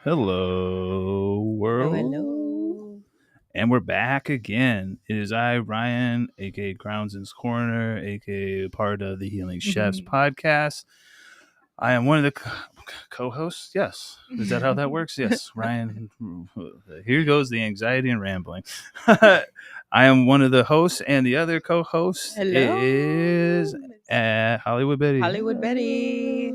Hello, world. Hello. And we're back again. It is I, Ryan, aka Groundson's Corner, aka part of the Healing Chefs podcast. I am one of the co-hosts. Yes. Is that how that works? Yes. Ryan. Here goes the anxiety and rambling. I am one of the hosts, and the other co-host Hello. is Hollywood Betty. Hollywood Betty.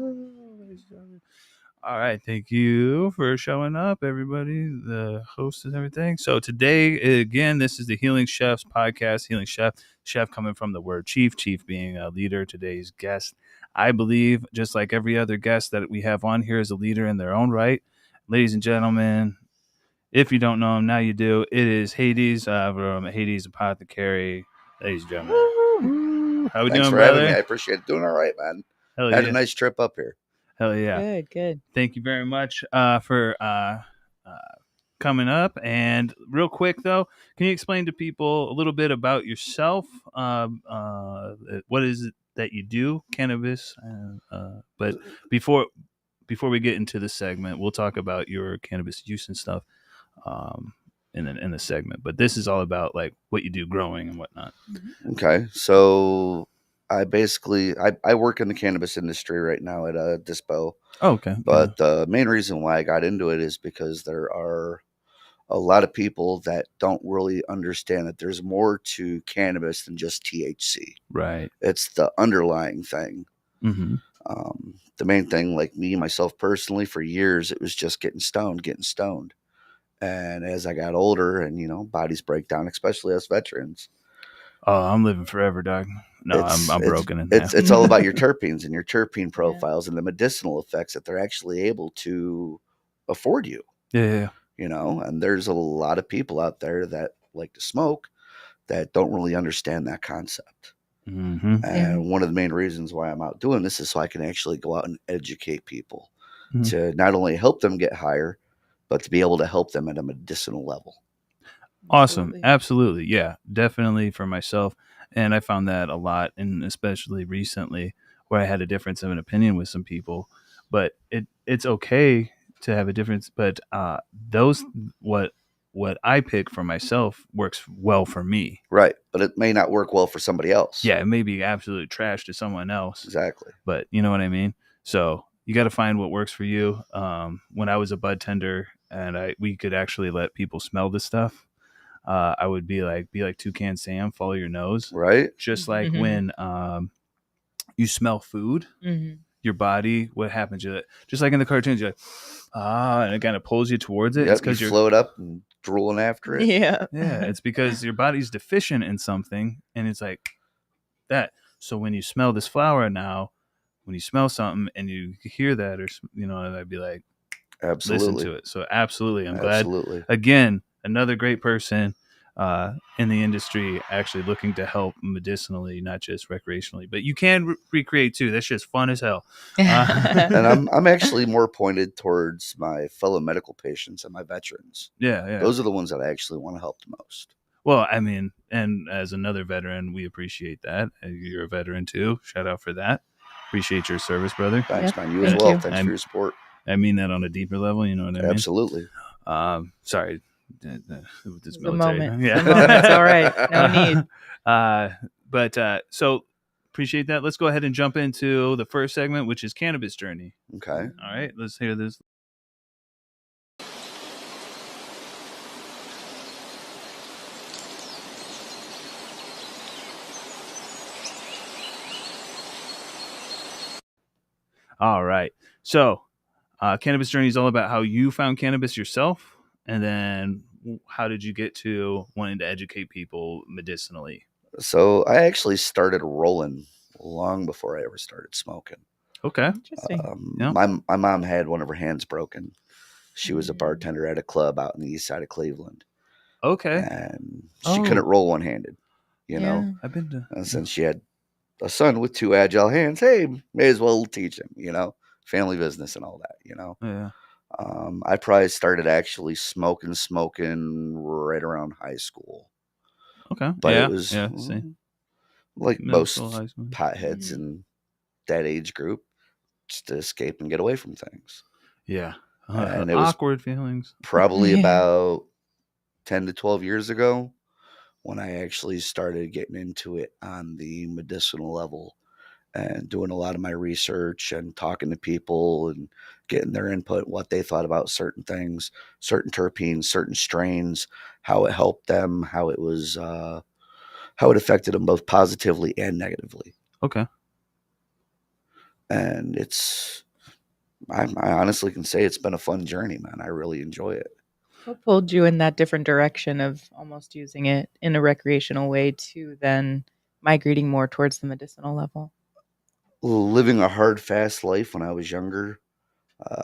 All right, thank you for showing up, everybody, the host and everything. So today, again, this is the Healing Chefs podcast. Healing chef coming from the word chief being a leader. Today's guest, I believe, just like every other guest that we have on here, is a leader in their own right. Ladies and gentlemen, if you don't know him, now you do. It is Hades from Hades Apothecary. Ladies and gentlemen, how we Thanks doing, for brother? having me. I appreciate it. Doing all right, man. Hell Had yeah. a nice trip up here. Hell yeah. Good. Thank you very much for coming up. And real quick, though, can you explain to people a little bit about yourself? What is it that you do? Cannabis. But before we get into the segment, we'll talk about your cannabis use and stuff in the segment. But this is all about like what you do growing and whatnot. Okay, so I basically I work in the cannabis industry right now at a dispo. Oh, okay. But the main reason why I got into it is because there are a lot of people that don't really understand that there's more to cannabis than just THC. Right. It's the underlying thing. Mm-hmm. The main thing, like me, myself personally, for years, it was just getting stoned. And as I got older and, bodies break down, especially us veterans. Oh, I'm living forever, dog. No, I'm broken in half. It's all about your terpenes and your terpene profiles and the medicinal effects that they're actually able to afford you. Yeah. And there's a lot of people out there that like to smoke that don't really understand that concept. Mm-hmm. And one of the main reasons why I'm out doing this is so I can actually go out and educate people to not only help them get higher, but to be able to help them at a medicinal level. Awesome. Absolutely. Yeah, definitely for myself. And I found that a lot, and especially recently where I had a difference of an opinion with some people, but it's okay to have a difference. But what I pick for myself works well for me. Right. But it may not work well for somebody else. Yeah. It may be absolute trash to someone else. Exactly. But you know what I mean? So you got to find what works for you. When I was a bud tender and we could actually let people smell this stuff, I would be like Toucan Sam, follow your nose. Right. Just like when you smell food, your body, what happens? Just like in the cartoons, you're like, and it kind of pulls you towards it. Yep, it's because you float up and drooling after it. Yeah. It's because your body's deficient in something, and it's like that. So when you smell this flower now, when you smell something and you hear that, or I'd be like, absolutely, listen to it. So absolutely, I'm absolutely. glad. Again, another great person in the industry actually looking to help medicinally, not just recreationally. But you can recreate too. That's just fun as hell. And I'm actually more pointed towards my fellow medical patients and my veterans. Yeah. Those are the ones that I actually want to help the most. Well, I mean, and as another veteran, we appreciate that. You're a veteran too. Shout out for that. Appreciate your service, brother. Thanks, man. You as well. Thanks for your support. I mean that on a deeper level. You know what I mean? Absolutely. Sorry. This military. Yeah. That's all right. No need. But so appreciate that. Let's go ahead and jump into the first segment, which is cannabis journey. Okay. All right. Let's hear this. All right. So cannabis journey is all about how you found cannabis yourself, and then how did you get to wanting to educate people medicinally? So I actually started rolling long before I ever started smoking. Okay. Interesting. My mom had one of her hands broken. She was a bartender at a club out in the east side of Cleveland. Okay. And she couldn't roll one-handed, know. I've been to... And since she had a son with two agile hands, hey, may as well teach him, family business and all that, Yeah. I probably started actually smoking right around high school. Okay. But it was like most potheads in that age group, just to escape and get away from things. Yeah. And it was awkward feelings. probably about 10 to 12 years ago when I actually started getting into it on the medicinal level and doing a lot of my research and talking to people and getting their input, what they thought about certain things, certain terpenes, certain strains, how it helped them, how it was, how it affected them both positively and negatively. Okay. And I honestly can say it's been a fun journey, man. I really enjoy it. What pulled you in that different direction of almost using it in a recreational way to then migrating more towards the medicinal level? Living a hard, fast life when I was younger,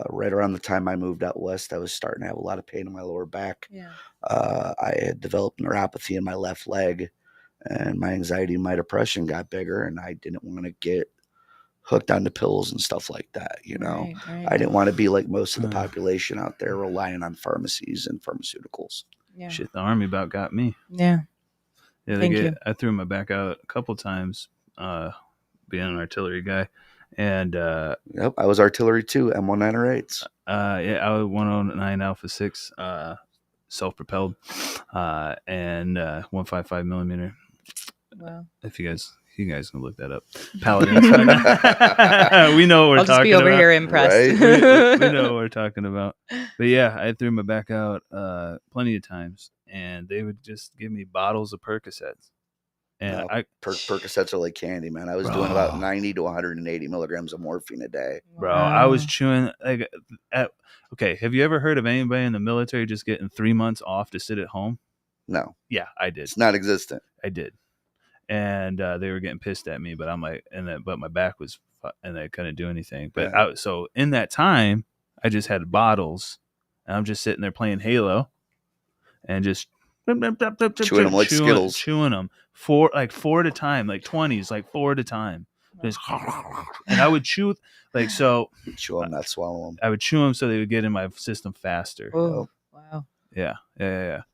right around the time I moved out west, I was starting to have a lot of pain in my lower back. Yeah. I had developed neuropathy in my left leg, and my anxiety and my depression got bigger, and I didn't want to get hooked onto pills and stuff like that. You know, Right. I didn't want to be like most of the population out there relying on pharmacies and pharmaceuticals. Yeah. Shit, the Army about got me. Yeah. Yeah, I threw my back out a couple times, being an artillery guy, and yep, I was artillery too, M1908s. Yeah, I was 109 Alpha 6, self-propelled, and 155 millimeter. Wow. If you guys can look that up. Paladins. We know what we're talking about. I'll just be over here impressed. Right? we know what we're talking about. But yeah, I threw my back out plenty of times, and they would just give me bottles of Percocets. And Percocets are like candy, man. I was doing about 90 to 180 milligrams of morphine a day. Bro, I was chewing like okay, have you ever heard of anybody in the military just getting 3 months off to sit at home? No. Yeah, I did. It's not existent. I did. And they were getting pissed at me, but I'm like, but my back was, and I couldn't do anything. But so in that time, I just had bottles, and I'm just sitting there playing Halo, and just chewing them like Skittles, chewing them four at a time, like 20s, like 4 at a time. Just, and I would chew like so. Chew them, not swallow them. I would chew them so they would get in my system faster. Oh, wow. Yeah.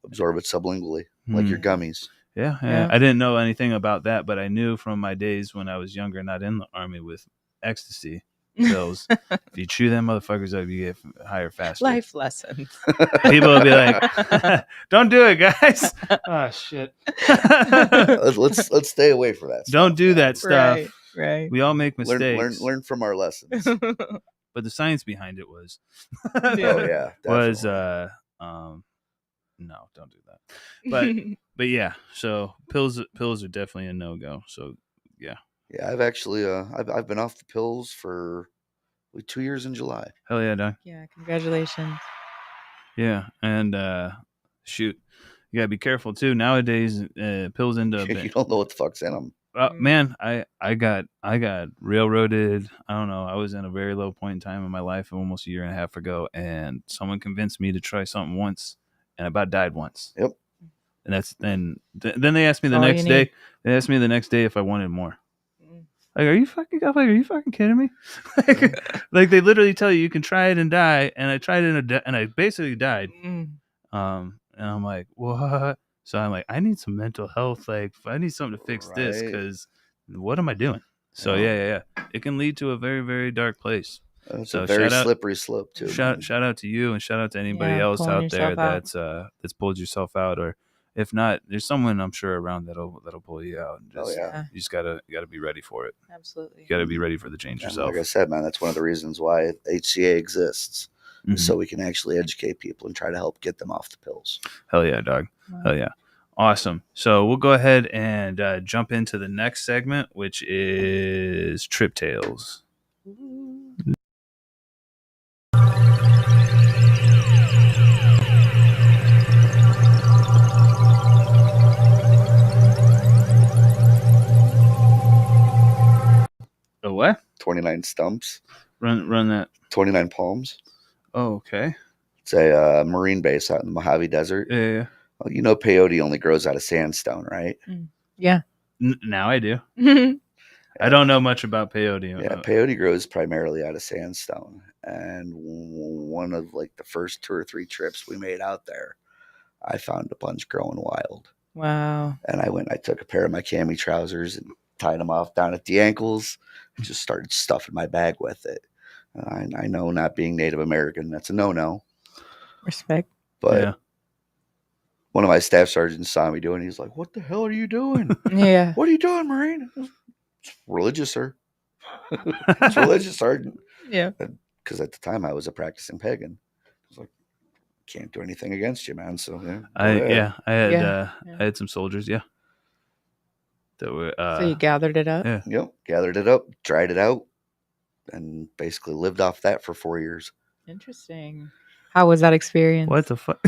Absorb it sublingually, like your gummies. Yeah. I didn't know anything about that, but I knew from my days when I was younger, not in the Army, with ecstasy pills. If you chew them motherfuckers up, you get higher faster. Life lessons. People will be like, "Don't do it, guys." Oh shit. let's stay away from that. Don't do that stuff. Right. We all make mistakes. Learn from our lessons. But the science behind it was. Oh yeah. Definitely. No, don't do that. But yeah, so pills are definitely a no-go. So yeah. Yeah, I've actually I've been off the pills for 2 years in July. Hell yeah, Doc. Yeah, congratulations. Yeah, and shoot, you gotta be careful too. Nowadays, pills end up. You don't know what the fuck's in them. Man, I got railroaded. I don't know. I was in a very low point in time in my life, almost a year and a half ago, and someone convinced me to try something once, and I about died once. Yep. And then they asked me the next day. They asked me the next day if I wanted more. Like, are you fucking kidding me? Like they literally tell you can try it and die, and I tried it and I basically died. And I'm like, what? So I'm like, I need some mental health. Like, I need something to fix this because what am I doing? So yeah. It can lead to a very, very dark place. It's a very slippery slope too. Shout out to you, and shout out to anybody else out there that's pulled yourself out, or if not, there's someone I'm sure around that'll pull you out. And just, you just gotta be ready for it. Absolutely. You gotta be ready for the change yourself. Like I said, man, that's one of the reasons why HCA exists, so we can actually educate people and try to help get them off the pills. Hell yeah, dog. Wow. Hell yeah. Awesome. So we'll go ahead and jump into the next segment, which is Trip Tales. A what? 29 stumps. Run that. 29 palms. Oh, okay. It's a marine base out in the Mojave Desert. Yeah. Well, you know peyote only grows out of sandstone, right? Yeah. Now I do. I don't know much about peyote. Yeah, peyote grows primarily out of sandstone. And one of like the first 2 or 3 trips we made out there, I found a bunch growing wild. Wow. And I took a pair of my cami trousers and tied them off down at the ankles and just started stuffing my bag with it. I know, not being Native American, that's a no-no. Respect. But Yeah. one of my staff sergeants saw me doing it. He's like, "What the hell are you doing? Yeah. What are you doing, Marine?" It's religious, sir. It's religious, Sergeant. Yeah. Because at the time I was a practicing pagan. I was like, can't do anything against you, man. So yeah, go ahead. I had some soldiers, yeah. That were So you gathered it up? yeah. Yep. Gathered it up, dried it out, and basically lived off that for 4 years. Interesting. How was that experience? What the fuck?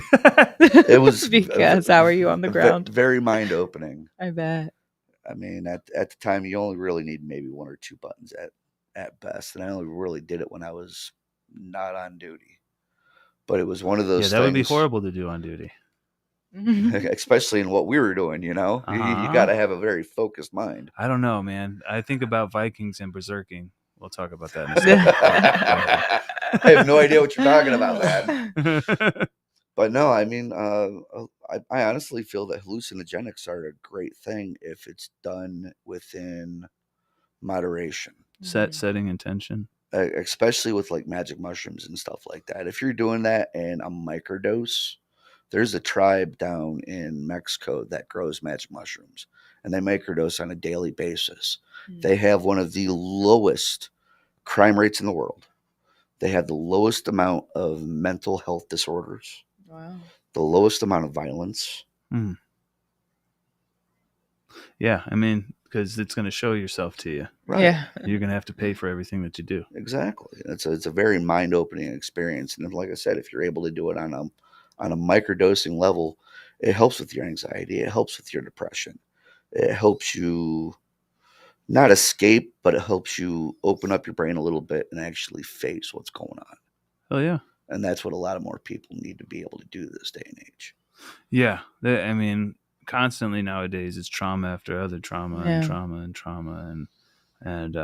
It was because how are you on the ground? Very mind opening. I bet. I mean, at the time, you only really need maybe 1 or 2 buttons at best, and I only really did it when I was not on duty. But it was one of those that would be things, horrible to do on duty. especially in what we were doing. You know, you got to have a very focused mind. I don't know, man. I think about Vikings and berserking. We'll talk about that in a second. I have no idea what you're talking about, man. But no, I mean, I honestly feel that hallucinogenics are a great thing if it's done within moderation. Setting intention. Especially with like magic mushrooms and stuff like that. If you're doing that in a microdose, there's a tribe down in Mexico that grows magic mushrooms, and they microdose on a daily basis. They have one of the lowest crime rates in the world. They have the lowest amount of mental health disorders. Wow. The lowest amount of violence. Mm. Yeah, I mean, because it's going to show yourself to you. Right. Yeah. You're going to have to pay for everything that you do. Exactly. It's a very mind-opening experience. And like I said, if you're able to do it on a microdosing level, it helps with your anxiety. It helps with your depression. It helps you not escape, but it helps you open up your brain a little bit and actually face what's going on. Oh, yeah. And that's what a lot of more people need to be able to do this day and age. Yeah. I mean, constantly nowadays it's trauma after other trauma and trauma and trauma and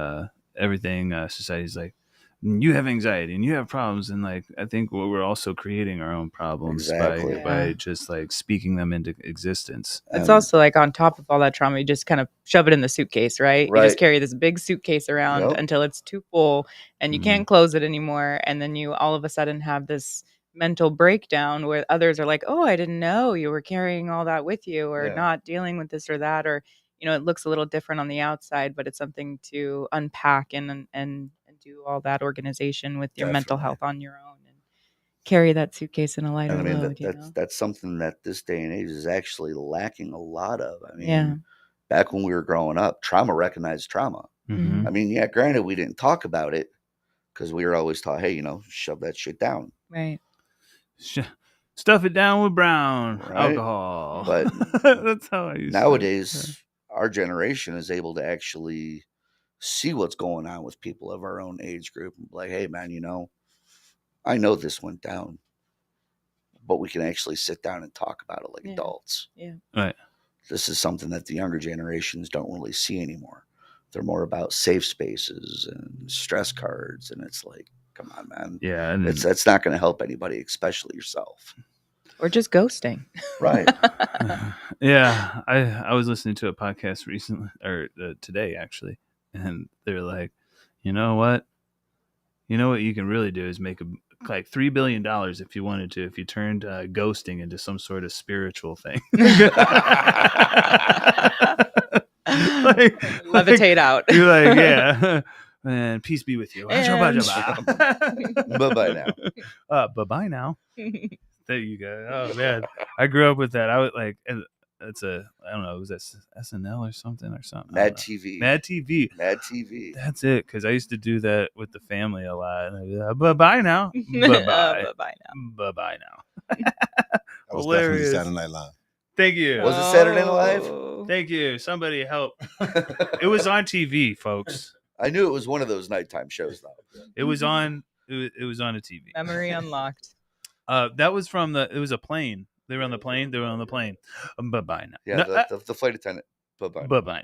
everything. Society's like, you have anxiety and you have problems, and like I think we're also creating our own problems by just like speaking them into existence. It's also like on top of all that trauma, you just kind of shove it in the suitcase, right? You just carry this big suitcase around until it's too full and you can't close it anymore, and then you all of a sudden have this mental breakdown where others are like, oh, I didn't know you were carrying all that with you, or not dealing with this or that, or it looks a little different on the outside, but it's something to unpack and do all that organization with your mental health on your own and carry that suitcase in a lighter load. That's something that this day and age is actually lacking a lot of. I mean, back when we were growing up, trauma recognized trauma. Mm-hmm. I mean, yeah, granted, we didn't talk about it because we were always taught, hey, shove that shit down. Right. Stuff it down with brown alcohol. But that's how I used nowadays, our generation is able to actually see what's going on with people of our own age group. Like, hey, man, I know this went down, but we can actually sit down and talk about it like adults. Yeah. Right. This is something that the younger generations don't really see anymore. They're more about safe spaces and stress cards, and it's like, come on, man. Yeah, that's not going to help anybody, especially yourself. Or just ghosting. Right. Yeah, I was listening to a podcast recently, or today actually, and they're like, you know what you can really do is make like $3 billion if you wanted to, if you turned ghosting into some sort of spiritual thing. Levitate out. You're like, yeah, man, peace be with you. Bye-bye now. Bye-bye now. There you go. Oh man, I grew up with that. I was like, it's I don't know, was that SNL or something? Mad TV. Mad TV. That's it, because I used to do that with the family a lot. Bye-bye now. Bye-bye. Bye-bye now. Bye-bye now. That was definitely Saturday Night Live. Thank you. Was it Saturday Night Live? Thank you. Somebody help. It was on TV, folks. I knew it was one of those nighttime shows, though. It was on. It was on a TV. Memory unlocked. That was from it was a plane. They were on the plane. Bye-bye now. Yeah, the flight attendant. Bye-bye. Bye-bye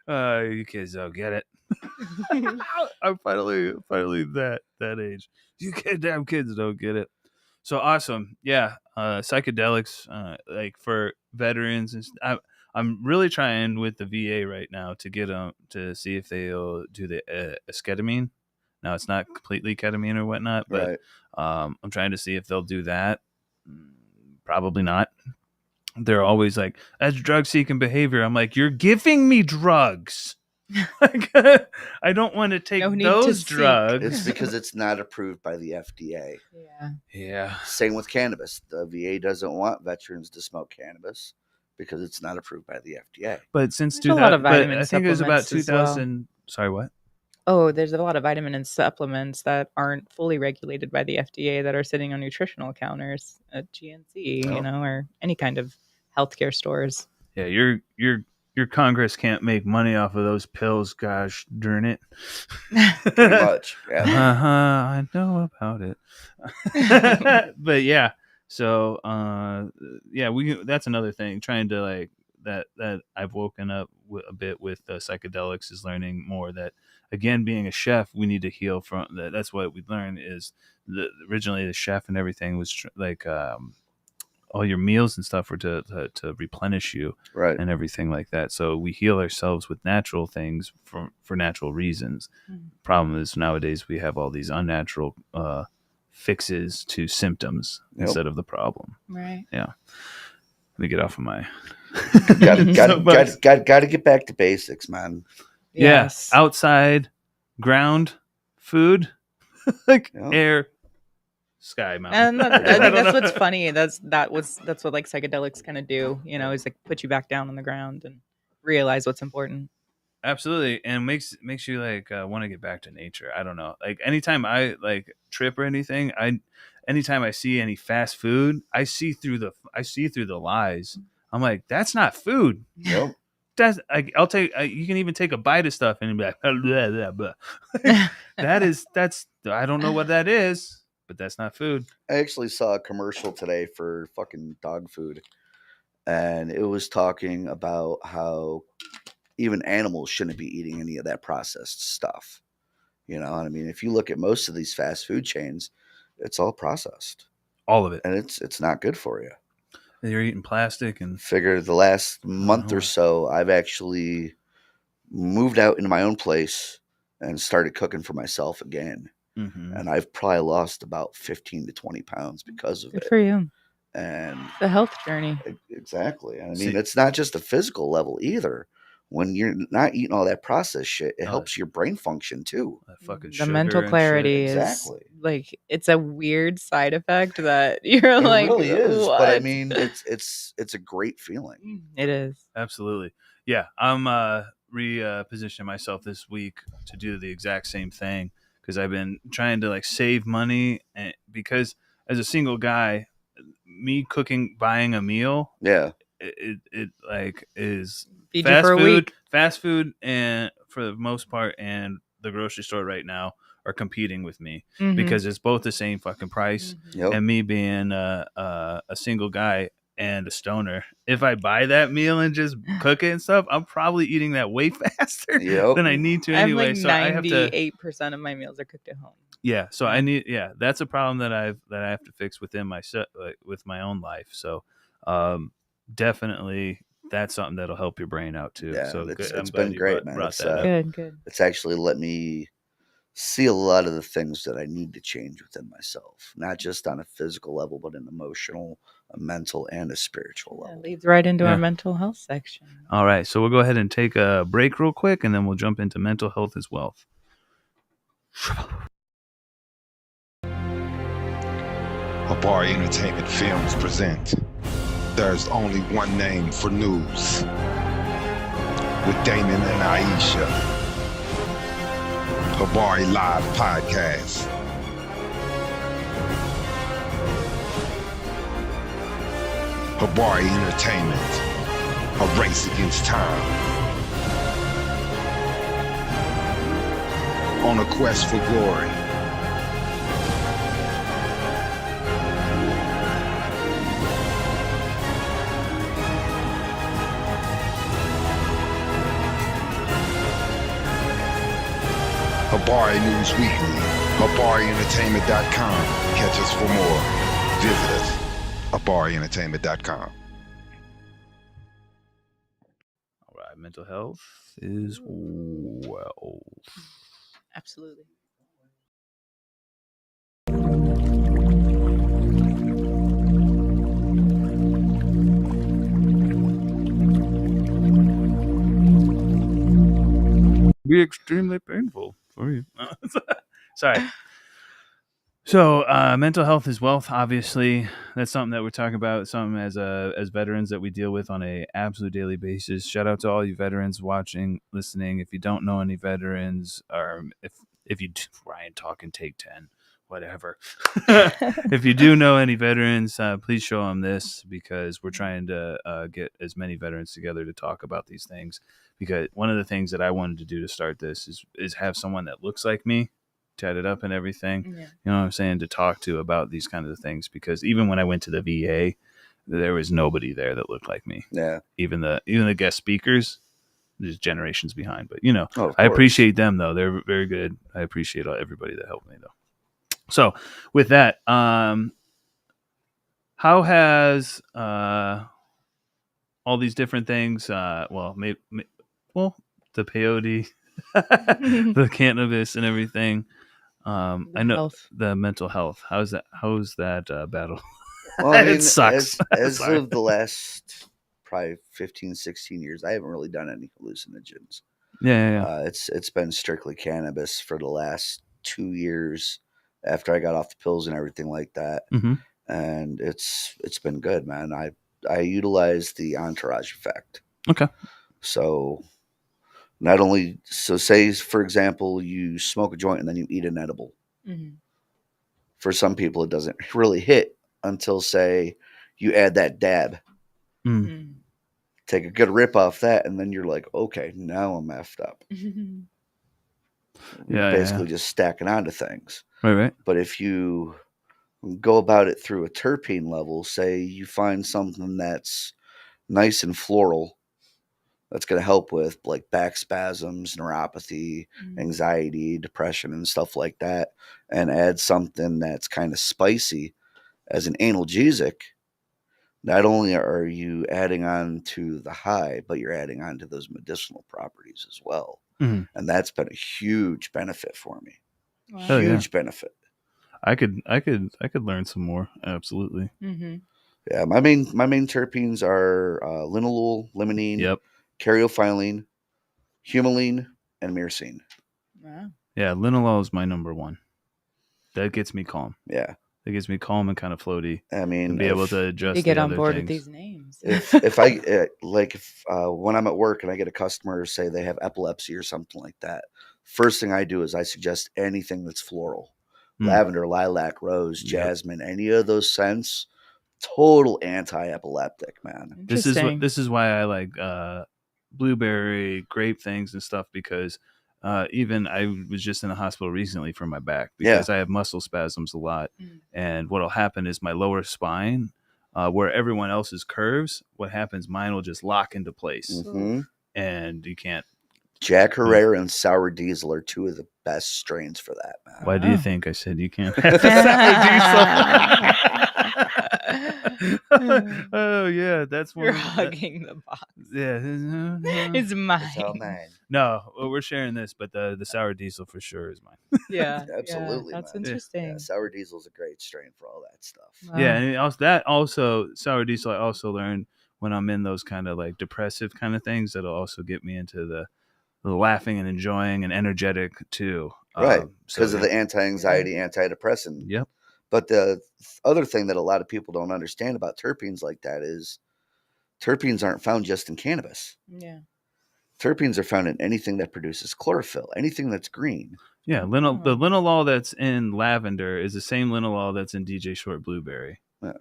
now. You kids don't get it. I'm finally that age. You damn kids don't get it. So awesome. Yeah. Psychedelics, like for veterans. And I'm I'm really trying with the VA right now to get them to see if they'll do the esketamine. Now it's not completely ketamine or whatnot, but I'm trying to see if they'll do that. Probably not. They're always like, that's drug-seeking behavior. I'm like, you're giving me drugs. I don't want to take those drugs. It's because it's not approved by the FDA. Yeah. Same with cannabis. The VA doesn't want veterans to smoke cannabis because it's not approved by the FDA. But since a lot of vitamin I think it was about 2000. Well. Sorry, what? Oh, there's a lot of vitamin and supplements that aren't fully regulated by the FDA that are sitting on nutritional counters at GNC, or any kind of healthcare stores. Yeah, your Congress can't make money off of those pills. Gosh darn it! Pretty much. Yeah. I know about it. But yeah, so that's another thing. Trying to like that I've woken up a bit with psychedelics is learning more that. Again, being a chef, we need to heal from that. That's what we learned is originally the chef and everything was all your meals and stuff were to replenish you, right, and everything like that. So we heal ourselves with natural things for natural reasons. Problem is nowadays we have all these unnatural fixes to symptoms instead of the problem. Right. Yeah. Let me get off of my. Gotta get back to basics, man. Yes. Yeah, outside, ground, food, air, sky, mountain. And I think that's what's funny. That's what like psychedelics kind of do. Is like put you back down on the ground and realize what's important. Absolutely, and makes you like want to get back to nature. I don't know. Like anytime I like trip or anything, anytime I see any fast food, I see through the lies. I'm like, that's not food. Nope. I'll take. You can even take a bite of stuff and be like, blah, blah, blah. That's. I don't know what that is, but that's not food. I actually saw a commercial today for fucking dog food, and it was talking about how even animals shouldn't be eating any of that processed stuff. You know, I mean, if you look at most of these fast food chains, it's all processed, all of it, and it's not good for you. You're eating plastic and figure the last month or so, I've actually moved out into my own place and started cooking for myself again. Mm-hmm. And I've probably lost about 15 to 20 pounds because of it. Good for you. And the health journey. Exactly. I mean, it's not just a physical level either. When you're not eating all that processed shit, it helps your brain function too. The mental clarity is like, it's a weird side effect that you're it like, really is. what? But I mean, it's a great feeling. It is. Absolutely. Yeah. I'm repositioning myself this week to do the exact same thing because I've been trying to like save money, and because as a single guy, me buying a meal, it like is fast food, and for the most part, and the grocery store right now are competing with me because it's both the same fucking price. And me being a single guy and a stoner, if I buy that meal and just cook it and stuff, I'm probably eating that way faster than I need to anyway. So 98% of my meals are cooked at home. Yeah, so I need. Yeah, that's a problem that I have to fix within with my own life. So, definitely, that's something that'll help your brain out too. Yeah, so it's been great, man. Good. It's actually let me see a lot of the things that I need to change within myself, not just on a physical level, but an emotional, a mental, and a spiritual level. That leads right into our mental health section. All right, so we'll go ahead and take a break real quick, and then we'll jump into mental health as well. Habari Entertainment Films present There's Only One Name for News with Damon and Aisha. Habari Live Podcast. Habari Entertainment, a race against time. On a quest for glory. Habari News Weekly, HabariEntertainment.com. Catch us for more. Visit us, HabariEntertainment.com. mental health is wealth. Absolutely. Be extremely painful for you. Sorry. So mental health is wealth. Obviously, that's something that we're talking about. Something as veterans that we deal with on a absolute daily basis. Shout out to all you veterans watching, listening. If you don't know any veterans, or if you Ryan talking take 10, whatever. If you do know any veterans, please show them this, because we're trying to get as many veterans together to talk about these things. Because one of the things that I wanted to do to start this is have someone that looks like me, tatted up and everything, you know what I'm saying, to talk to about these kinds of things. Because even when I went to the VA, there was nobody there that looked like me. Yeah. Even the guest speakers, there's generations behind. But I course. appreciate them though. They're very good. I appreciate everybody that helped me though. So with that, how has all these different things, the peyote, the cannabis and everything, I know the mental health. How's that battle? Well, I mean, it sucks. As of the last probably 15, 16 years, I haven't really done any hallucinogens. Yeah. It's been strictly cannabis for the last 2 years after I got off the pills and everything like that. Mm-hmm. And it's been good, man. I utilize the entourage effect. Okay. So say, for example, you smoke a joint and then you eat an edible. Mm-hmm. For some people, it doesn't really hit until, say, you add that dab. Mm-hmm. Take a good rip off that, and then you're like, okay, now I'm effed up. Basically just stacking onto things. Right. But if you go about it through a terpene level, say you find something that's nice and floral, that's going to help with like back spasms, neuropathy, anxiety, depression, and stuff like that, and add something that's kind of spicy as an analgesic, not only are you adding on to the high, but you're adding on to those medicinal properties as well. Mm-hmm. And that's been a huge benefit for me. Wow. Huge benefit. I could learn some more. Absolutely. Mm-hmm. Yeah, my main terpenes are linalool, limonene, caryophyllene, humulene, and myrcene. Wow. Yeah, linalool is my number one. That gets me calm. Yeah. It gets me calm and kind of floaty. I mean, and be able to adjust. You get on board with these names. if when I'm at work and I get a customer say they have epilepsy or something like that, first thing I do is I suggest anything that's floral, lavender, lilac, rose, jasmine, any of those scents. Total anti-epileptic, man. This is why I like blueberry, grape things and stuff, because even I was just in the hospital recently for my back because I have muscle spasms a lot. And what'll happen is my lower spine, where everyone else's curves, what happens, mine will just lock into place. Mm-hmm. And you can't. Jack Herrera and Sour Diesel are two of the best strains for that, man. Why do you think I said you can't have Sour Diesel? Oh yeah, that's one. You're hugging the box. Yeah, it's mine. It's all mine. No, we're sharing this, but the Sour Diesel for sure is mine. Yeah, absolutely. That's man. interesting. Yeah, Sour Diesel is a great strain for all that stuff. Wow. Yeah, and also Sour Diesel. I also learned when I'm in those kind of like depressive kind of things, that'll also get me into the laughing and enjoying and energetic too. Right, because of the anti-anxiety, antidepressant. Yep. But the other thing that a lot of people don't understand about terpenes like that is terpenes aren't found just in cannabis. Yeah. Terpenes are found in anything that produces chlorophyll, anything that's green. Yeah, the linalool that's in lavender is the same linalool that's in DJ Short blueberry. Yeah.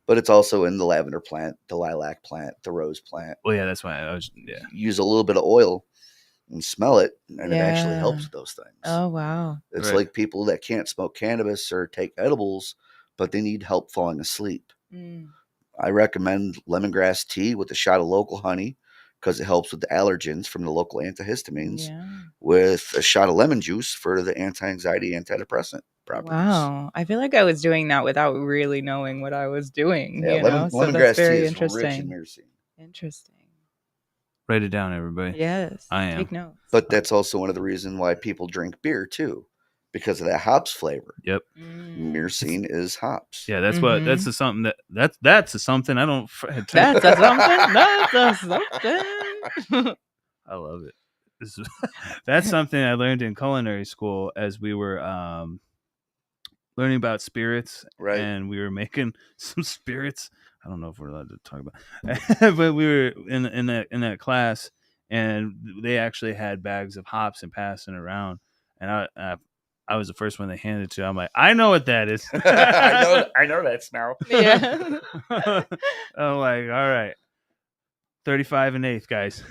But it's also in the lavender plant, the lilac plant, the rose plant. Well, yeah, that's why I was. Yeah. Use a little bit of oil and smell it, and it actually helps with those things. Oh, wow. It's like people that can't smoke cannabis or take edibles, but they need help falling asleep. I recommend lemongrass tea with a shot of local honey because it helps with the allergens from the local antihistamines, with a shot of lemon juice for the anti-anxiety, antidepressant properties. Wow. I feel like I was doing that without really knowing what I was doing. Yeah, lemongrass tea is rich in myrcene. Interesting. Write it down, everybody. Yes. I am. Take notes. But that's also one of the reasons why people drink beer too, because of that hops flavor. Yep. Myrcene is hops. Yeah, that's what. That's the something that's a something. I don't. That's a something. That's a something. I love it. That's something I learned in culinary school as we were learning about spirits, Right. And we were making some spirits. I don't know if we're allowed to talk about, but we were in that class, and they actually had bags of hops and passing around, and I was the first one they handed it to. I'm like, I know what that is. I know that smell. Yeah. I'm like, all right, 35 and 1/8, guys.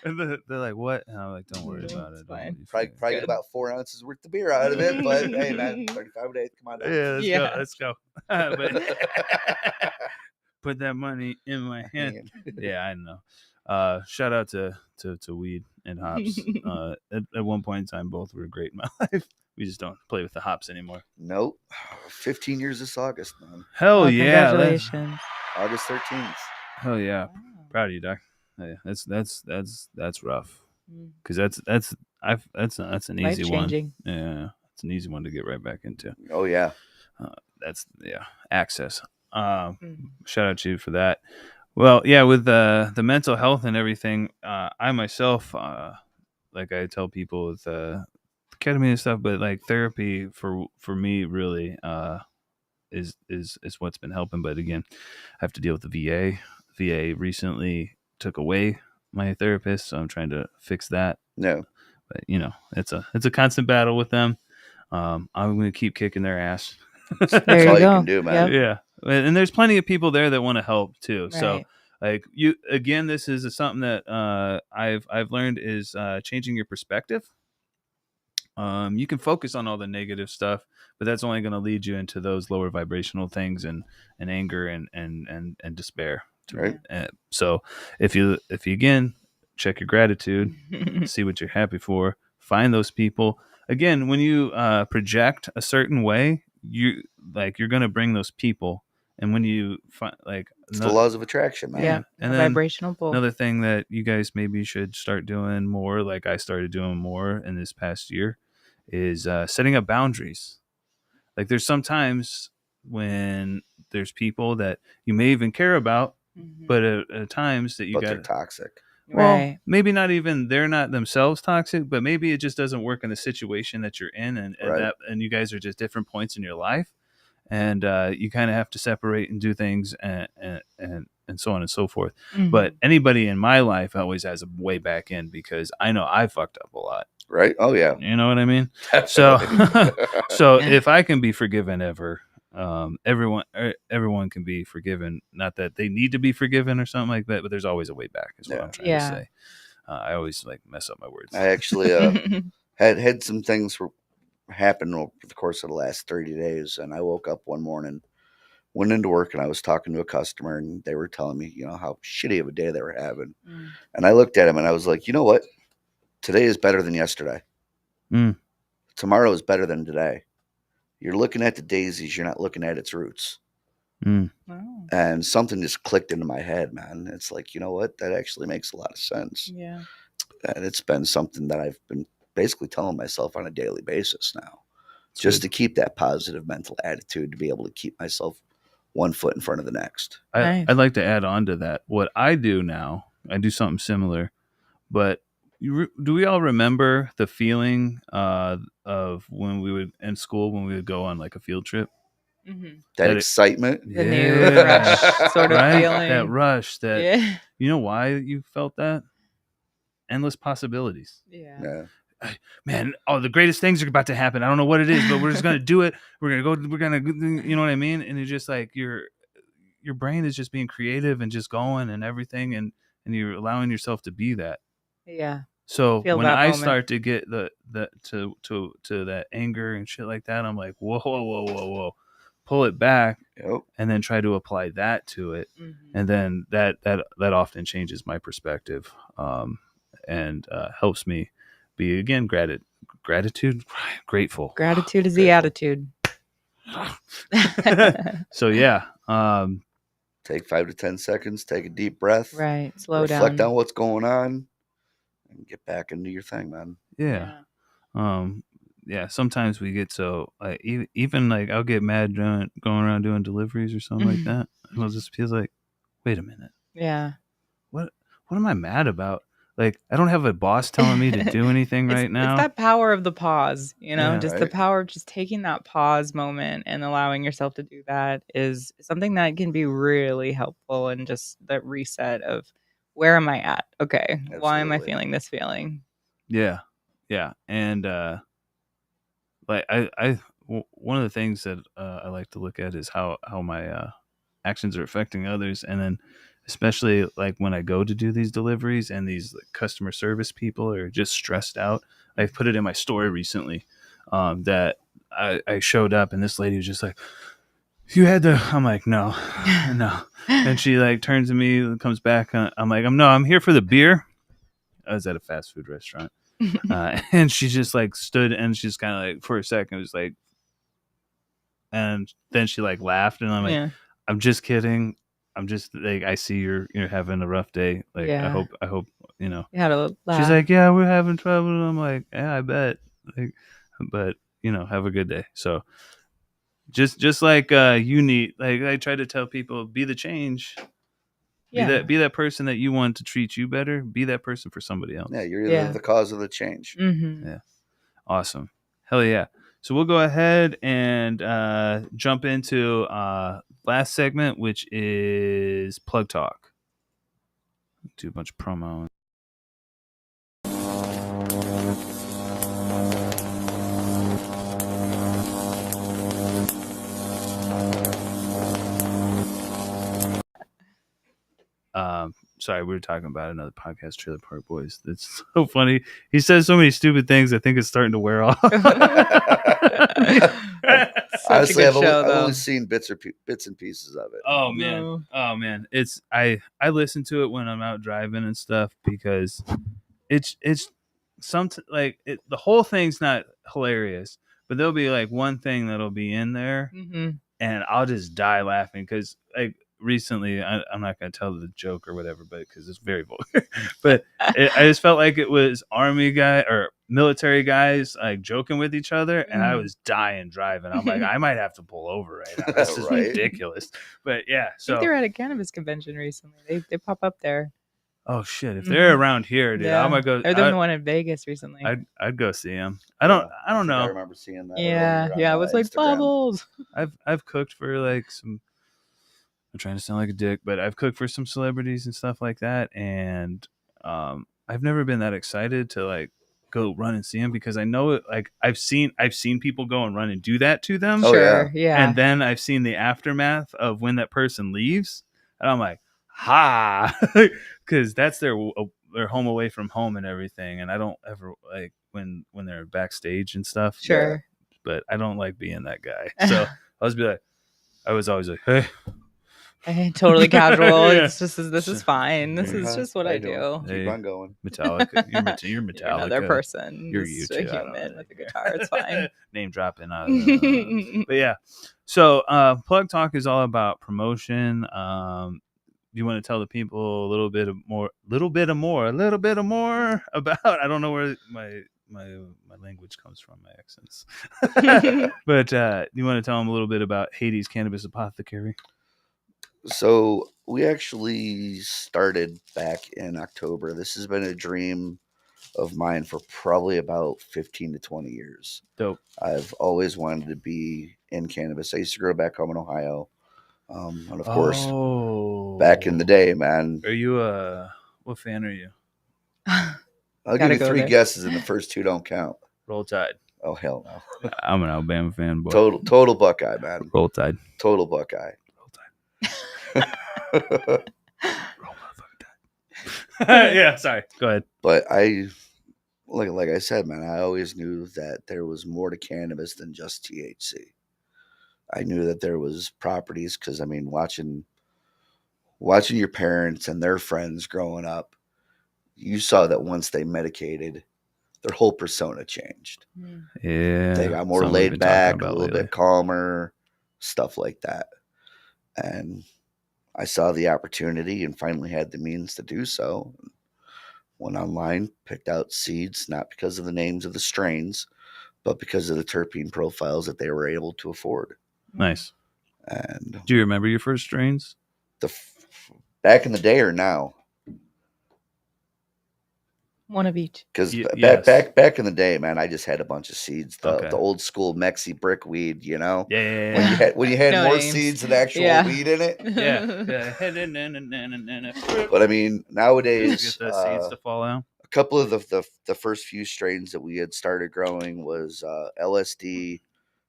And they're like, what? And I'm like, don't worry about it. Probably get about 4 ounces worth of beer out of it, but hey, man, 35 and 1/8, come on down. Yeah, let's go. But put that money in my hand. Yeah, I know. Shout out to weed and hops. At one point in time, both were great in my life. We just don't play with the hops anymore. Nope. 15 years this August, man. Hell yeah! Congratulations. August 13th. Hell yeah! Wow. Proud of you, Doc. Yeah, that's rough. Because that's an easy one. Yeah, it's an easy one to get right back into. Oh yeah. Access. Shout out to you for that. Well, yeah, with the mental health and everything, I myself, like I tell people with ketamine and stuff, but like therapy for me really is what's been helping. But again, I have to deal with the VA. VA recently took away my therapist, so I'm trying to fix that. No, but it's a constant battle with them. I'm going to keep kicking their ass. That's all you can do, man. Yep. Yeah, and there's plenty of people there that want to help too. Right. So, like this is something that I've learned is changing your perspective. You can focus on all the negative stuff, but that's only going to lead you into those lower vibrational things and anger and despair. Right. So if you again check your gratitude, see what you're happy for, find those people. Again, when you project a certain way, you're going to bring those people. And when you find it's the laws of attraction, man. Yeah, and then vibrational pull. Another thing that you guys maybe should start doing more, like I started doing more in this past year, is setting up boundaries. Like there's sometimes when there's people that you may even care about, but at times that they're toxic. Well, maybe not even they're not themselves toxic, but maybe it just doesn't work in the situation that you're in, and you guys are just different points in your life, and you kind of have to separate and do things and so on and so forth. But anybody in my life always has a way back in because I know I fucked up a lot. Right? Oh yeah. You know what I mean? So if I can be forgiven ever, everyone can be forgiven. Not that they need to be forgiven or something like that, but there's always a way back is what I'm trying to say. I always mess up my words. I actually had some things happen over the course of the last 30 days, and I woke up one morning, went into work, and I was talking to a customer, and they were telling me, how shitty of a day they were having. And I looked at him and I was like, you know what? Today is better than yesterday. Tomorrow is better than today. You're looking at the daisies. You're not looking at its roots. Wow. And something just clicked into my head, man. It's like, you know what? That actually makes a lot of sense. Yeah. And it's been something that I've been basically telling myself on a daily basis now. Just to keep that positive mental attitude, to be able to keep myself one foot in front of the next. I'd like to add on to that. What I do now, I do something similar, but do we all remember the feeling of when we would in school when we would go on like a field trip? That excitement, the new rush sort of feeling. That rush. That you know why you felt that? Endless possibilities. Yeah. Man, the greatest things are about to happen. I don't know what it is, but we're just gonna do it. We're gonna, you know what I mean? And it's just like your brain is just being creative and just going and everything, and you're allowing yourself to be that. Yeah. So when I start to get to that anger and shit like that, I'm like, whoa, pull it back, and then try to apply that to it, and then that often changes my perspective, and helps me be again grateful. Gratitude is the attitude. So yeah, take 5 to 10 seconds, take a deep breath, right, slow reflect down. on what's going on, and get back into your thing, man. Yeah. Sometimes we get so like even like I'll get mad going around doing deliveries or something like that. And I'll just feel like, wait a minute. Yeah. What am I mad about? Like, I don't have a boss telling me to do anything right now. It's that power of the pause, just right. the power of just taking that pause moment and allowing yourself to do that is something that can be really helpful, and just that reset of where am I at? Okay. Absolutely. Why am I feeling this feeling? Yeah. Yeah. And like one of the things that I like to look at is how my actions are affecting others, and then especially like when I go to do these deliveries and these like, customer service people are just stressed out. I've put it in my story recently that I showed up and this lady was just like, you had to. I'm like, no. And she like turns to me, comes back. I'm like, I'm here for the beer. I was at a fast food restaurant. And she just like stood and she's kind of like for a second was like, and then she like laughed and I'm like, I'm just kidding. I'm just like, I see you're having a rough day. Like, I hope, You had a laugh. She's like, yeah, we're having trouble. And I'm like, yeah, I bet. Like, but have a good day. So just like you need, like I try to tell people, be the change. Yeah. Be that person that you want to treat you better. Be that person for somebody else. Yeah, you're the cause of the change. Mm-hmm. Yeah. Awesome. Hell yeah. So we'll go ahead and jump into last segment, which is plug talk. Do a bunch of promo. Sorry, we were talking about another podcast, Trailer Park Boys. It's so funny. He says so many stupid things. I think it's starting to wear off. Honestly, I've only seen bits and pieces of it. Oh man, it's I listen to it when I'm out driving and stuff because it's the whole thing's not hilarious, but there'll be like one thing that'll be in there, and I'll just die laughing because like recently I'm not going to tell the joke or whatever, but because it's very vulgar, but I just felt like it was army guy or military guys like joking with each other, and I was dying driving. I'm like, I might have to pull over right now. This is ridiculous. But yeah, so I think they were at a cannabis convention recently. They pop up there. Oh shit! If they're around here, dude, I'm gonna go. They're the one in Vegas recently. I'd go see them. I don't know. I remember seeing that. Yeah, it was like bubbles. I've cooked for like some. I'm trying to sound like a dick, but I've cooked for some celebrities and stuff like that, and I've never been that excited to like go run and see them because I know it. Like I've seen people go and run and do that to them. Sure, yeah. And then I've seen the aftermath of when that person leaves, and I'm like, ha, because that's their home away from home and everything, and I don't ever like when they're backstage and stuff. Sure, but I don't like being that guy. So I was always like, hey. Totally casual. It's just this is fine. This is just what I do. Keep on going. Metallica. You're Metallica. You're another person. You're just a human with a guitar. It's fine. Name dropping. But yeah. So Plug Talk is all about promotion. You want to tell the people a little bit more about? I don't know where my language comes from, my accents. But you want to tell them a little bit about Hades Cannabis Apothecary? So we actually started back in October. This has been a dream of mine for probably about 15 to 20 years. Dope. I've always wanted to be in cannabis. I used to grow back home in Ohio. And of course, back in the day, man. Are you what fan are you? I'll give you 3 guesses and the first 2 don't count. Roll Tide. Oh, hell no. I'm an Alabama fan, boy. Total Buckeye, man. Roll Tide. Total Buckeye. Roll motherfucker Tide. Yeah, sorry. Go ahead. But like I said, man, I always knew that there was more to cannabis than just THC. I knew that there was properties because, I mean, watching your parents and their friends growing up, you saw that once they medicated, their whole persona changed. Yeah. They got more laid back, a little bit calmer, stuff like that. And I saw the opportunity and finally had the means to do so. Went online, picked out seeds, not because of the names of the strains, but because of the terpene profiles that they were able to afford. Nice. And do you remember your first strains? Back in the day or now? One of each. Because back in the day, man, I just had a bunch of seeds. The old school Mexi brickweed, you know. Yeah. When you had No more names. seeds than actual weed in it. Yeah. But I mean, nowadays, just get the seeds to fall out. A couple of the first few strains that we had started growing was LSD,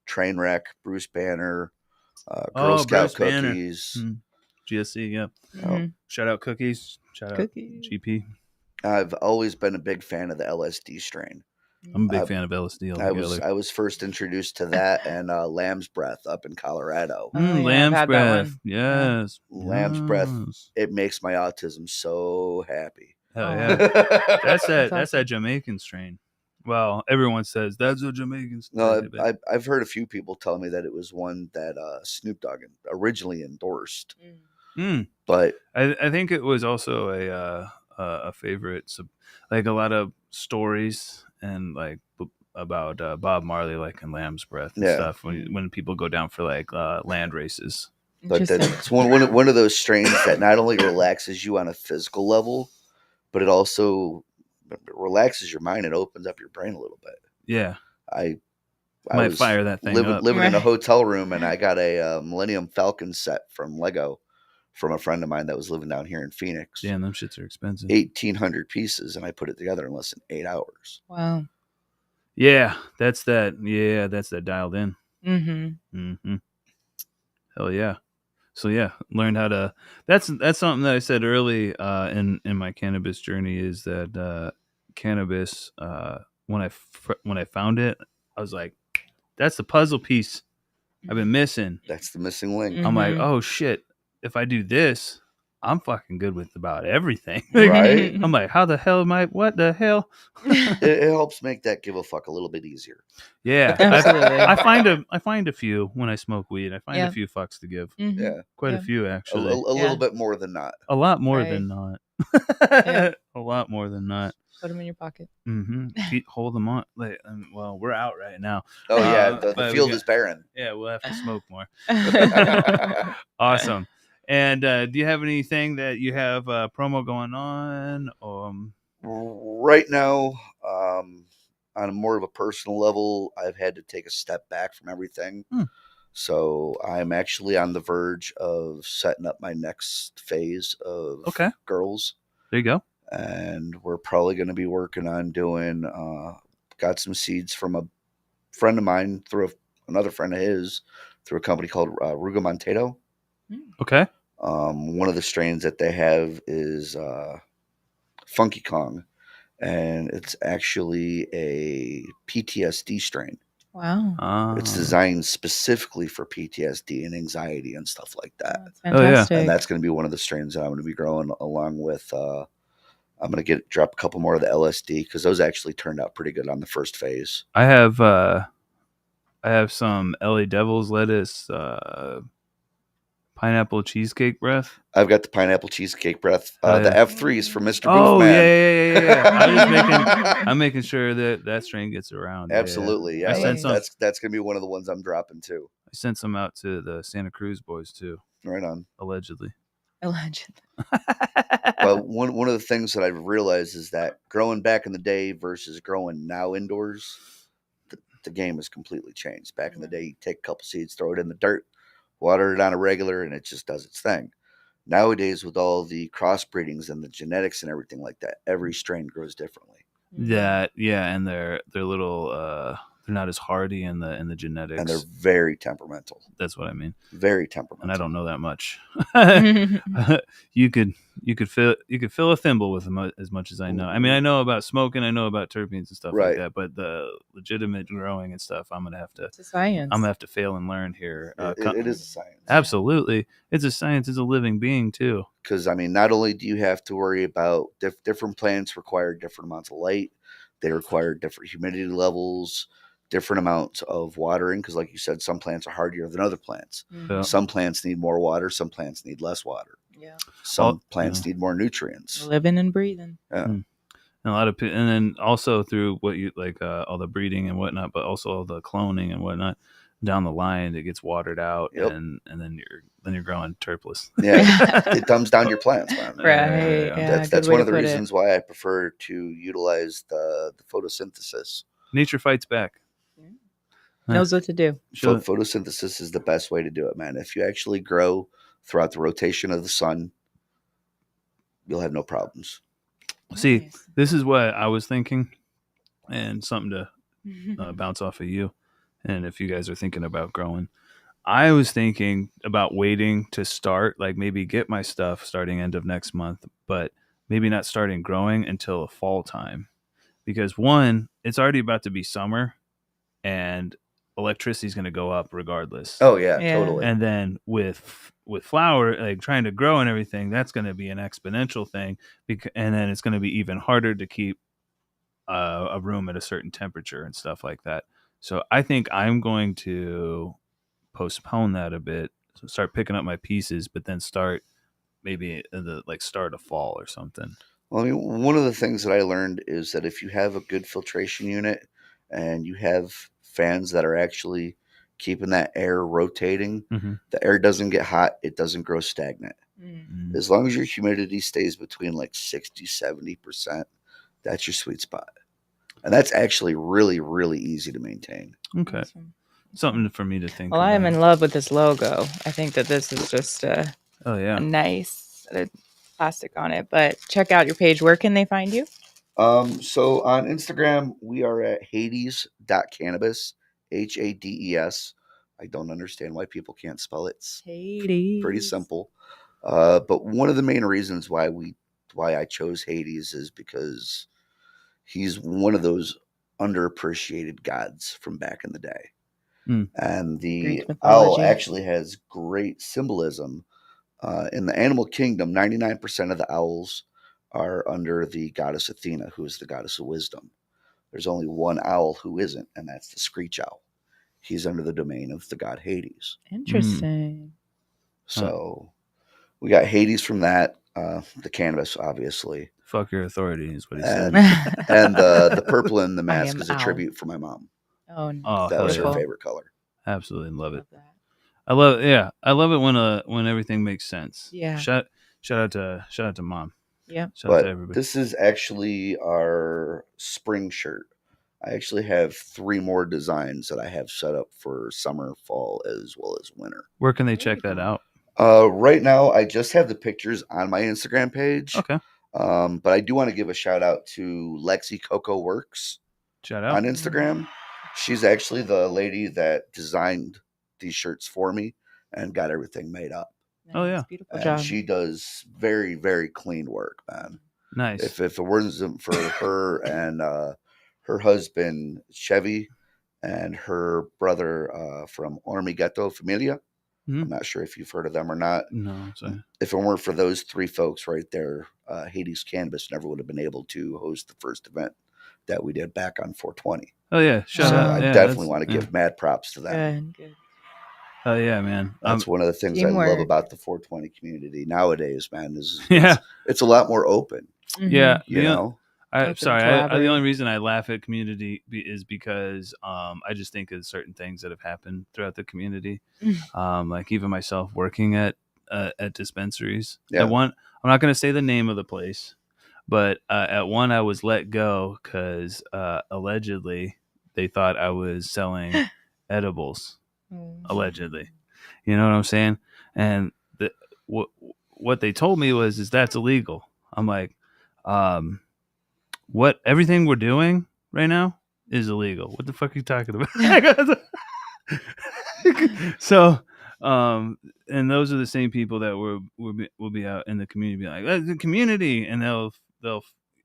Trainwreck, Bruce Banner, Girl Scout Cookies. GSC, yeah. Mm-hmm. Shout out Cookies. Shout out GP. I've always been a big fan of the LSD strain. I'm a big fan of LSD altogether. I was first introduced to that and Lamb's Breath up in Colorado. Lamb's Breath, yes. Lamb's Breath. It makes my autism so happy. Hell yeah. That's that Jamaican strain. Well, everyone says that's a Jamaican strain. No, I've heard a few people tell me that it was one that Snoop Dogg originally endorsed. But I think it was also a favorite, like a lot of stories and like about Bob Marley, like in Lamb's Breath and stuff when people go down for like land races. But it's one of those strains that not only relaxes you on a physical level, but it also relaxes your mind and opens up your brain a little bit. Yeah, I might fire that thing up. Living in a hotel room, and I got a Millennium Falcon set from Lego from a friend of mine that was living down here in Phoenix. Damn, them shits are expensive. 1,800 pieces, and I put it together in less than 8 hours. Wow. Yeah, that's that. Yeah, that's that dialed in. Hell yeah. So yeah, learned how to. That's something that I said early in my cannabis journey is that cannabis. When I found it, I was like, that's the puzzle piece I've been missing. That's the missing link. I'm like, oh shit, if I do this, I'm fucking good with about everything. Right? I'm like, how the hell am I? What the hell? It helps make that give a fuck a little bit easier. Yeah, absolutely. I find a few when I smoke weed. I find a few fucks to give. Yeah, quite a few actually. A little bit more than not. A lot more than not. A lot more than not. Put them in your pocket. Hold them on. Like, well, we're out right now. Oh yeah, the field is barren. Yeah, we'll have to smoke more. Awesome. And do you have anything that you have promo going on? Right now, on a more of a personal level, I've had to take a step back from everything. So I'm actually on the verge of setting up my next phase of girls. There you go. And we're probably going to be working on doing, got some seeds from a friend of mine through another friend of his through a company called Ruga Montedo. Okay. One of the strains that they have is Funky Kong, and it's actually a PTSD strain. Wow. It's designed specifically for PTSD and anxiety and stuff like that. That's fantastic. And that's going to be one of the strains that I'm going to be growing along with. I'm going to drop a couple more of the LSD because those actually turned out pretty good on the first phase. I have some LA Devils lettuce, pineapple cheesecake breath. I've got the pineapple cheesecake breath. The F3s from Mr. Oh, Boofman. Yeah. I'm making sure that strain gets around. Absolutely. Yeah. That's going to be one of the ones I'm dropping too. I sent some out to the Santa Cruz boys too. Right on. Allegedly. Well, one of the things that I've realized is that growing back in the day versus growing now indoors, the game has completely changed. Back in the day, you take a couple seeds, throw it in the dirt, water it on a regular, and it just does its thing. Nowadays, with all the crossbreedings and the genetics and everything like that, every strain grows differently. And they're little. They're not as hardy in the genetics, and they're very temperamental. That's what I mean. Very temperamental. And I don't know that much. You could fill a thimble with them as much as I know. I mean, I know about smoking, I know about terpenes and stuff like that, but the legitimate growing and stuff, I'm gonna have to. It's a science. I'm gonna have to fail and learn here. It is a science. Absolutely, it's a science. It's a living being too. Because I mean, not only do you have to worry about different plants require different amounts of light, they require different humidity levels. different amounts of watering, because like you said, some plants are hardier than other plants. Mhm. Some plants need more water, some plants need less water. Yeah. Some plants need more nutrients. Living and breathing. Yeah. And a lot of, and then also through what you like, all the breeding and whatnot, but also all the cloning and whatnot. Down the line, it gets watered out, and then you're growing terpeless. Yeah, it dumbs down your plants, man. Right. Yeah, that's one of the reasons why I prefer to utilize the photosynthesis. Nature fights back. Knows what to do. Photosynthesis is the best way to do it, man. If you actually grow throughout the rotation of the sun, you'll have no problems. See, this is what I was thinking, and something to bounce off of you. And if you guys are thinking about growing, I was thinking about waiting to start, like maybe get my stuff starting end of next month, but maybe not starting growing until the fall time. Because one, it's already about to be summer and electricity is going to go up regardless. Oh yeah, totally. And then with flower, like trying to grow and everything, that's going to be an exponential thing. And then it's going to be even harder to keep a room at a certain temperature and stuff like that. So I think I'm going to postpone that a bit, so start picking up my pieces, but then start maybe start of fall or something. Well, I mean, one of the things that I learned is that if you have a good filtration unit and you have fans that are actually keeping that air rotating, the air doesn't get hot, it doesn't grow stagnant. As long as your humidity stays between like 60-70%, that's your sweet spot. And that's actually really, really easy to maintain. Okay. Awesome. Something for me to think about. I am in love with this logo. I think that this is just a nice plastic on it. But check out your page. Where can they find you? So on Instagram, we are at Hades.cannabis, Hades. I don't understand why people can't spell it. It's Hades. Pretty simple. But one of the main reasons why I chose Hades is because he's one of those underappreciated gods from back in the day. And the owl actually has great symbolism. In the animal kingdom, 99% of the owls are under the goddess Athena, who is the goddess of wisdom. There's only one owl who isn't, and that's the screech owl. He's under the domain of the god Hades. Interesting. So we got Hades from that. The cannabis, obviously. Fuck your authority is what he said. And the purple in the mask is a tribute for my mom. Oh, no. That was her favorite color. Absolutely love it. I love it. Yeah, I love it when everything makes sense. Yeah. Shout out to mom. Yeah. Shout out to everybody. This is actually our spring shirt. I actually have 3 more designs that I have set up for summer, fall, as well as winter. Where can they check that out? Right now, I just have the pictures on my Instagram page. Okay. But I do want to give a shout out to Lexi Coco Works. Shout out on Instagram. She's actually the lady that designed these shirts for me and got everything made up. Oh yeah, beautiful job. She does very, very clean work, man. Nice. If it wasn't for her and her husband Chevy and her brother from Army Ghetto Familia, I'm not sure if you've heard of them or not. No, sorry. If it weren't for those 3 folks right there, Hades Cannabis never would have been able to host the first event that we did back on 420. Oh yeah, shout out. I definitely want to give mad props to them. Good. Oh yeah, man. That's one of the things teamwork. I love about the 420 community nowadays, man. It's a lot more open. Yeah, you know. The only reason I laugh at community is because I just think of certain things that have happened throughout the community. Like even myself working at dispensaries. Yeah. At one, I'm not going to say the name of the place, but at one I was let go because allegedly they thought I was selling edibles. Allegedly, you know what I'm saying? And what they told me is that's illegal. I'm like, what everything we're doing right now is illegal. What the fuck are you talking about? So, and those are the same people that will be out in the community, be like, that's the community, and they'll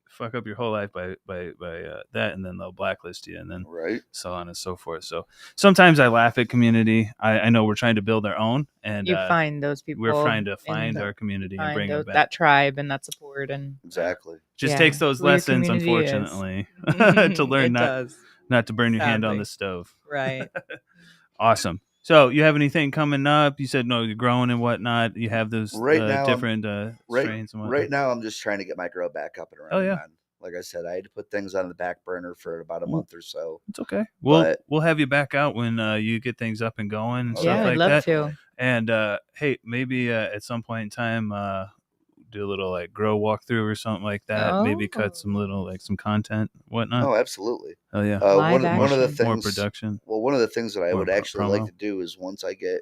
fuck up your whole life by that, and then they'll blacklist you, and then so on and so forth. So sometimes I laugh at community. I know we're trying to build our own, and you find those people. We're trying to find our community and bring it back. That tribe and that support, and exactly just takes those lessons, unfortunately, to learn not not to burn your hand on the stove. Right. Awesome. So you have anything coming up? You said no, you're growing and whatnot. You have those different strains and whatnot. Right now, I'm just trying to get my grow back up and running. Man. Like I said, I had to put things on the back burner for about a month or so. It's okay. We'll have you back out when you get things up and going and stuff like I'd love that. To. And hey, maybe at some point in time, do a little like grow walkthrough or something like that. Maybe cut some little like some content, whatnot. Oh, absolutely. Oh yeah. One of the things, more production. Well, one of the things that I would actually like to do is once I get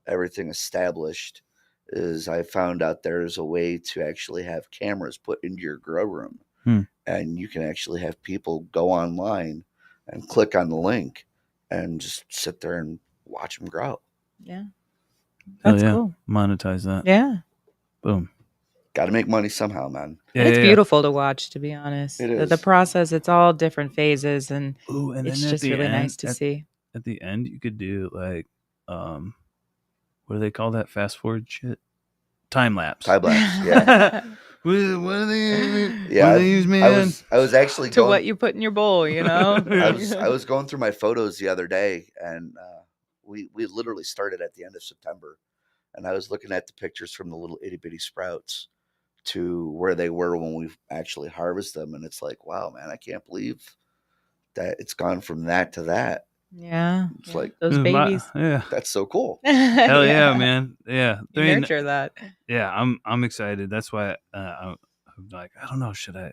everything established, is I found out there's a way to actually have cameras put into your grow room, and you can actually have people go online and click on the link and just sit there and watch them grow. Yeah, that's cool. Monetize that. Yeah. Boom. Got to make money somehow, man. Yeah, it's beautiful to watch, to be honest. It is. The process, it's all different phases, and it's then just really nice to see. At the end, you could do like, what do they call that? Fast forward shit? Time lapse. Time lapse, yeah. What do they? Yeah, what do they use, man? I was actually to what you put in your bowl, you know. I was going through my photos the other day, and we literally started at the end of September, and I was looking at the pictures from the little itty bitty sprouts to where they were when we actually harvest them, and it's like, wow, man, I can't believe that it's gone from that to that. Yeah, it's like those babies. That's so cool. Hell yeah, man. Yeah, nurture that. Yeah, I'm excited. That's why I'm like, I don't know. Should I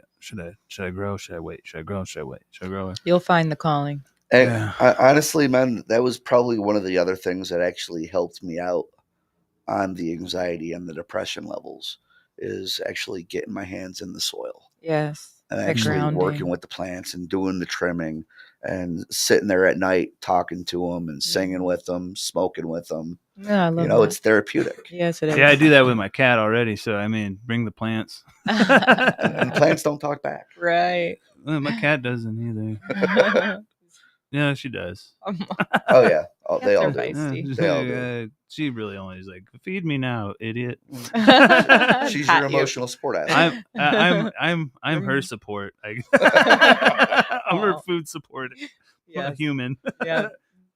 grow? Should I wait? Should I grow? Should I wait? Should I grow? You'll find the calling. And honestly, man, that was probably one of the other things that actually helped me out on the anxiety and the depression levels, is actually getting my hands in the soil. Yes. And actually working with the plants and doing the trimming and sitting there at night talking to them and singing with them, smoking with them. Yeah, I love that. It's therapeutic. Yes, it is. Yeah, I do that with my cat already. So, I mean, bring the plants. and plants don't talk back. Right. Well, my cat doesn't either. Yeah, she does. Oh, yeah. They all do. They all do. She really only is like, feed me now, idiot. She's your emotional support athlete. I'm her support. I'm her food support. Yeah, human. Yeah.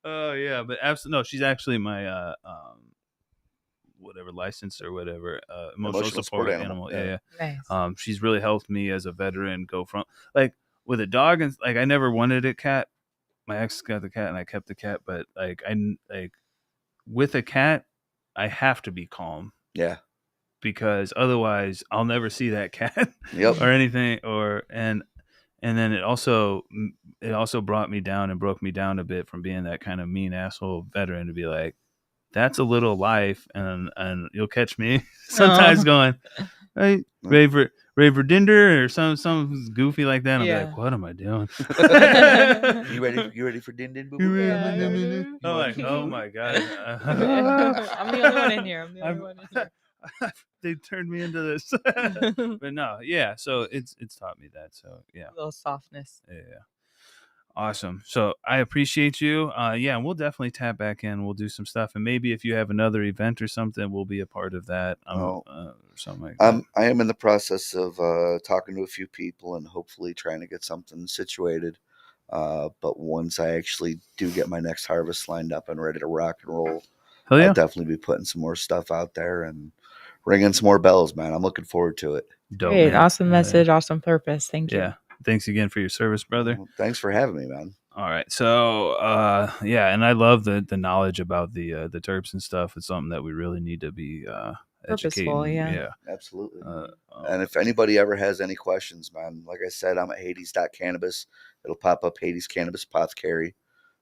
Oh yeah, but absolutely no. She's actually my whatever license or whatever emotional support animal. Yeah. Nice. She's really helped me as a veteran go from like with a dog, and like I never wanted a cat. My ex got the cat and I kept the cat, but like with a cat, I have to be calm. Yeah. Because otherwise I'll never see that cat or anything and then it also brought me down and broke me down a bit from being that kind of mean asshole veteran to be like, that's a little life, and you'll catch me sometimes going, hey, Raver Dinder or some goofy like that. I'll be like, what am I doing? You ready for Din Din Boo? I'm like, oh my god. I'm the only one in here. They turned me into this. But no, yeah. So it's taught me that. So yeah. A little softness. Yeah. Awesome. So I appreciate you. Yeah, we'll definitely tap back in. We'll do some stuff, and maybe if you have another event or something, we'll be a part of that. Or something like that. I am in the process of talking to a few people and hopefully trying to get something situated. But once I actually do get my next harvest lined up and ready to rock and roll, Hell yeah. I'll definitely be putting some more stuff out there and ringing some more bells, man. I'm looking forward to it. Dope, great. man. Awesome message. Awesome purpose. Thank you. Yeah. Thanks again for your service, brother. Well, thanks for having me, man. All right. So, yeah, and I love the knowledge about the terps and stuff. It's something that we really need to be purposeful. Yeah. Absolutely. And if anybody ever has any questions, man, like I said, I'm at Hades.Cannabis. It'll pop up Hades Cannabis Apothecary.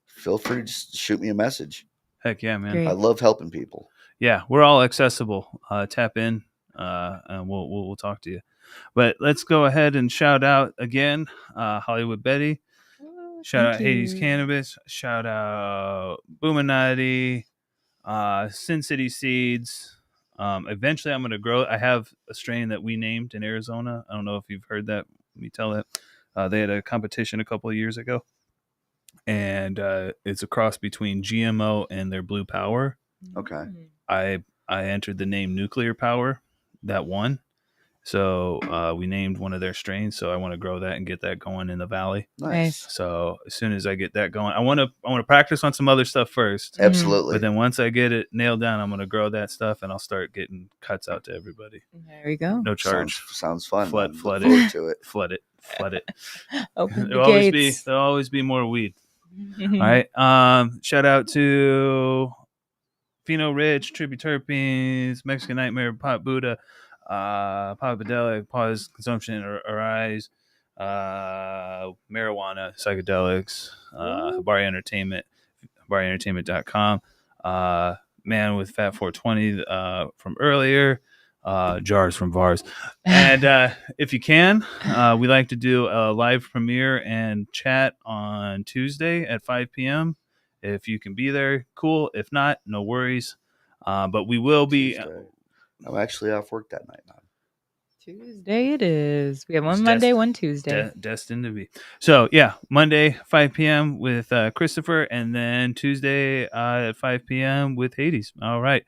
Feel free to just shoot me a message. Heck yeah, man. Great. I love helping people. Yeah, we're all accessible. Tap in, and we'll talk to you. But let's go ahead and shout out again, Hollywood Betty. Shout out Hades Cannabis. Shout out Boominati, Sin City Seeds. Eventually, I'm going to grow. I have a strain that we named in Arizona. I don't know if you've heard that. Let me tell it. They had a competition a couple of years ago, and it's a cross between GMO and their Blue Power. Okay. I entered the name Nuclear Power. That won. So we named one of their strains. So I want to grow that and get that going in the valley. Nice. So as soon as I get that going, I want to practice on some other stuff first. Absolutely. But then once I get it nailed down, I'm going to grow that stuff and I'll start getting cuts out to everybody. There we go. No charge. Sounds fun. Flood Look it. forward to it. Flood it. Open the gates. There'll always be more weed. All right. Shout out to Pheno Rich, Tribute Terpenes, Mexican Nightmare, Pot Buddha, Popadelic, Pause Consumption Arise, Marijuana, Psychedelics, Habari Entertainment, HabariEntertainment.com, Man with Fat 420 from earlier, Jars from Vars. And if you can, we like to do a live premiere and chat on Tuesday at 5 p.m. If you can be there, cool. If not, no worries. But we will be. Tuesday. I'm actually off work that night, man. Tuesday it is. We have one Monday, one Tuesday. Destined to be. So, yeah, Monday, 5 p.m. with Christopher, and then Tuesday at 5 p.m. with Hades. All right.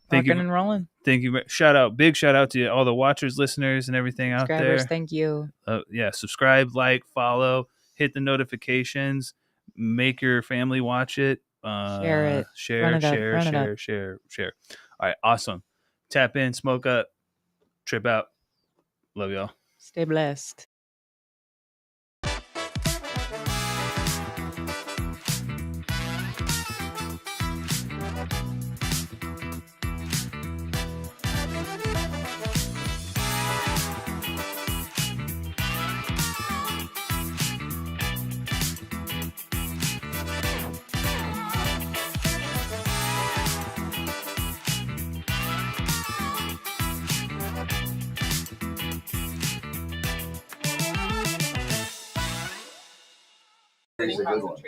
Rocking and rolling. Thank you. Big shout out to all the watchers, listeners, and everything out there. Thank you. Yeah, subscribe, like, follow, hit the notifications, make your family watch it. Share it. Share. All right, awesome. Tap in, smoke up, trip out. Love y'all. Stay blessed. Here's a good one.